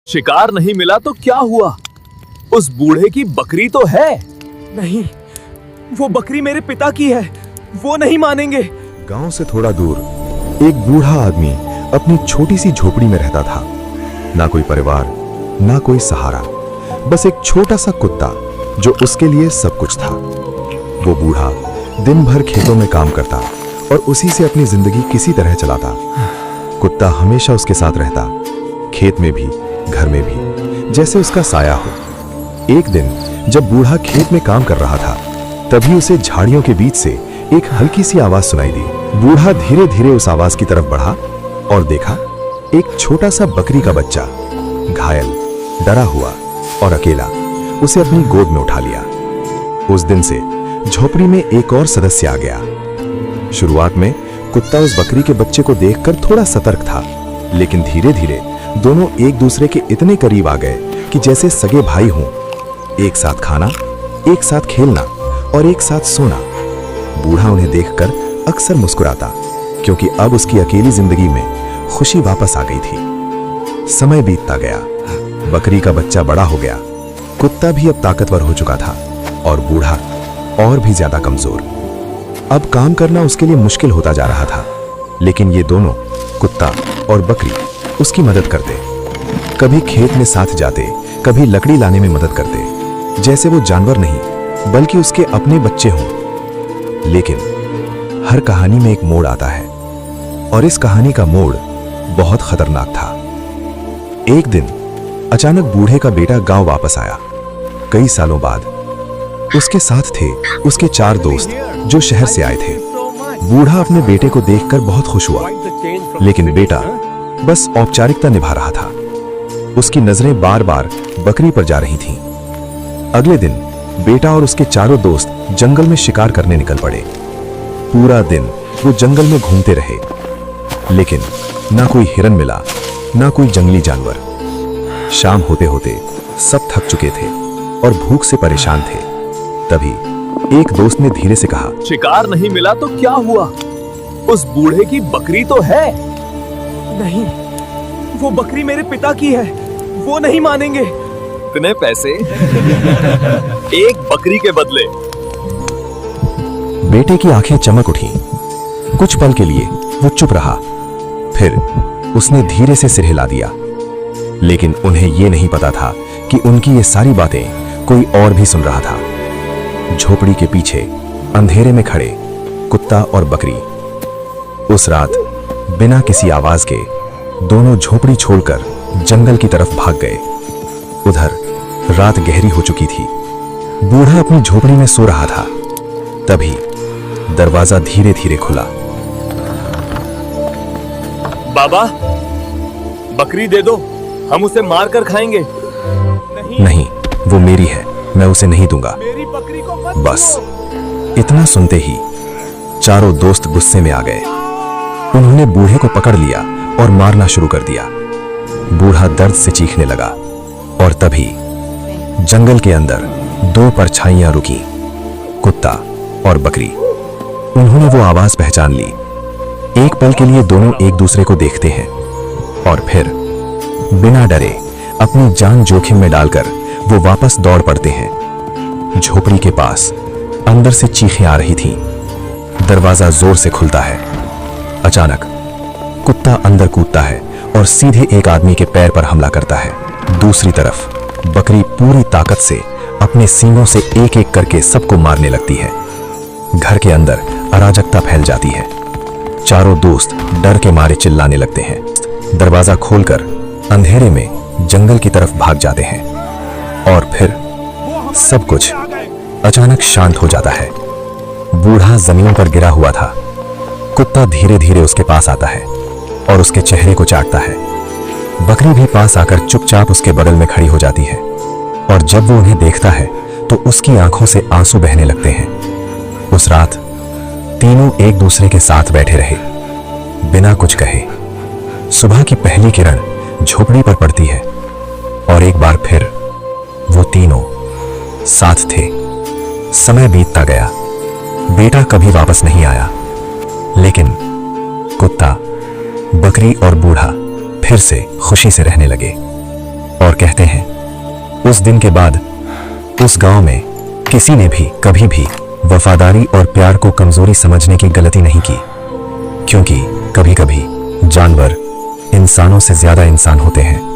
शिकार नहीं मिला तो क्या हुआ? उस बूढ़े की बकरी तो है। नहीं, वो बकरी मेरे पिता की है, वो नहीं मानेंगे। गांव से थोड़ा दूर एक बूढ़ा आदमी अपनी छोटी सी झोपड़ी में रहता था। ना कोई परिवार, ना कोई सहारा, बस एक छोटा सा कुत्ता जो उसके लिए सब कुछ था। वो बूढ़ा दिन भर खेतों में काम करता और उसी से अपनी जिंदगी किसी तरह चलाता। कुत्ता हमेशा उसके साथ रहता, खेत में भी, घर में भी, जैसे उसका साया हो। एक दिन जब बूढ़ा खेत में काम कर रहा था, तभी उसे झाड़ियों के बीच से एक हल्की सी आवाज सुनाई दी। बूढ़ा धीरे धीरे उस आवाज की तरफ बढ़ा और देखा एक छोटा सा बकरी का बच्चा घायल, डरा हुआ और अकेला उसे अपनी गोद में उठा लिया। उस दिन से झोपड़ी में एक और सदस्य आ गया। शुरुआत में कुत्ता उस बकरी के बच्चे को देखकर थोड़ा सतर्क था, लेकिन धीरे धीरे दोनों एक दूसरे के इतने करीब आ गए कि जैसे सगे भाई हों। एक साथ खाना, एक साथ खेलना और एक साथ सोना। बूढ़ा उन्हें देखकर अक्सर मुस्कुराता, क्योंकि अब उसकी अकेली जिंदगी में खुशी वापस आ गई थी। समय बीतता गया, बकरी का बच्चा बड़ा हो गया, कुत्ता भी अब ताकतवर हो चुका था और बूढ़ा और भी ज्यादा कमजोर। अब काम करना उसके लिए मुश्किल होता जा रहा था, लेकिन ये दोनों, कुत्ता और बकरी, उसकी मदद करते। कभी खेत में साथ जाते, कभी लकड़ी लाने में मदद करते, जैसे वो जानवर नहीं बल्कि उसके अपने बच्चे हों। लेकिन हर कहानी में एक मोड़ आता है, और इस कहानी का मोड़ बहुत खतरनाक था। एक दिन अचानक बूढ़े का बेटा गांव वापस आया। कई सालों बाद उसके साथ थे उसके 4 दोस्त जो शहर से आए थे। बूढ़ा अपने बेटे को देखकर बहुत खुश हुआ, लेकिन बेटा बस औपचारिकता निभा रहा था। उसकी नजरें बार बार बकरी पर जा रही थीं। अगले दिन बेटा और उसके 4 दोस्त जंगल में शिकार करने निकल पड़े। पूरा दिन वो जंगल में घूमते रहे, लेकिन ना कोई हिरन मिला, ना कोई जंगली जानवर। शाम होते होते सब थक चुके थे और भूख से परेशान थे। तभी एक दोस्त ने धीरे से कहा, शिकार नहीं मिला तो क्या हुआ? उस बूढ़े की बकरी तो है। नहीं, वो बकरी मेरे पिता की है, वो नहीं मानेंगे। इतने पैसे एक बकरी के बदले। बेटे की आंखें चमक उठी। कुछ पल के लिए वो चुप रहा, फिर उसने धीरे से सिर हिला दिया। लेकिन उन्हें यह नहीं पता था कि उनकी ये सारी बातें कोई और भी सुन रहा था। झोपड़ी के पीछे अंधेरे में खड़े कुत्ता और बकरी उस रात बिना किसी आवाज के दोनों झोपड़ी छोड़कर जंगल की तरफ भाग गए। उधर रात गहरी हो चुकी थी। बूढ़ा अपनी झोपड़ी में सो रहा था। तभी दरवाजा धीरे धीरे खुला। बाबा, बकरी दे दो, हम उसे मार कर खाएंगे। नहीं, वो मेरी है, मैं उसे नहीं दूंगा। मेरी बकरी को मत बस इतना सुनते ही 4 दोस्त गुस्से में आ गए। उन्होंने बूढ़े को पकड़ लिया और मारना शुरू कर दिया। बूढ़ा दर्द से चीखने लगा और तभी जंगल के अंदर 2 परछाइयां रुकी, कुत्ता और बकरी। उन्होंने वो आवाज पहचान ली। एक पल के लिए दोनों एक दूसरे को देखते हैं और फिर बिना डरे अपनी जान जोखिम में डालकर वो वापस दौड़ पड़ते हैं। झोपड़ी के पास अंदर से चीखें आ रही थीं। दरवाजा जोर से खुलता है। अचानक कुत्ता अंदर कूदता है और सीधे एक आदमी के पैर पर हमला करता है। दूसरी तरफ बकरी पूरी ताकत से अपने सींगों से एक एक करके सबको मारने लगती है। घर के अंदर अराजकता फैल जाती है। 4 दोस्त डर के मारे चिल्लाने लगते हैं। दरवाजा खोलकर अंधेरे में जंगल की तरफ भाग जाते हैं और फिर सब कुछ अचानक शांत हो जाता है। बूढ़ा जमीन पर गिरा हुआ था। कुत्ता धीरे धीरे उसके पास आता है और उसके चेहरे को चाटता है। बकरी भी पास आकर चुपचाप उसके बगल में खड़ी हो जाती है और जब वो उन्हें देखता है तो उसकी आंखों से आंसू बहने लगते हैं। उस रात तीनों एक दूसरे के साथ बैठे रहे, बिना कुछ कहे। सुबह की पहली किरण झोपड़ी पर पड़ती है और एक बार फिर वो तीनों साथ थे। समय बीतता गया। बेटा कभी वापस नहीं आया, लेकिन कुत्ता, बकरी और बूढ़ा फिर से खुशी से रहने लगे। और कहते हैं उस दिन के बाद उस गांव में किसी ने भी कभी भी वफादारी और प्यार को कमजोरी समझने की गलती नहीं की, क्योंकि कभी कभी जानवर इंसानों से ज्यादा इंसान होते हैं।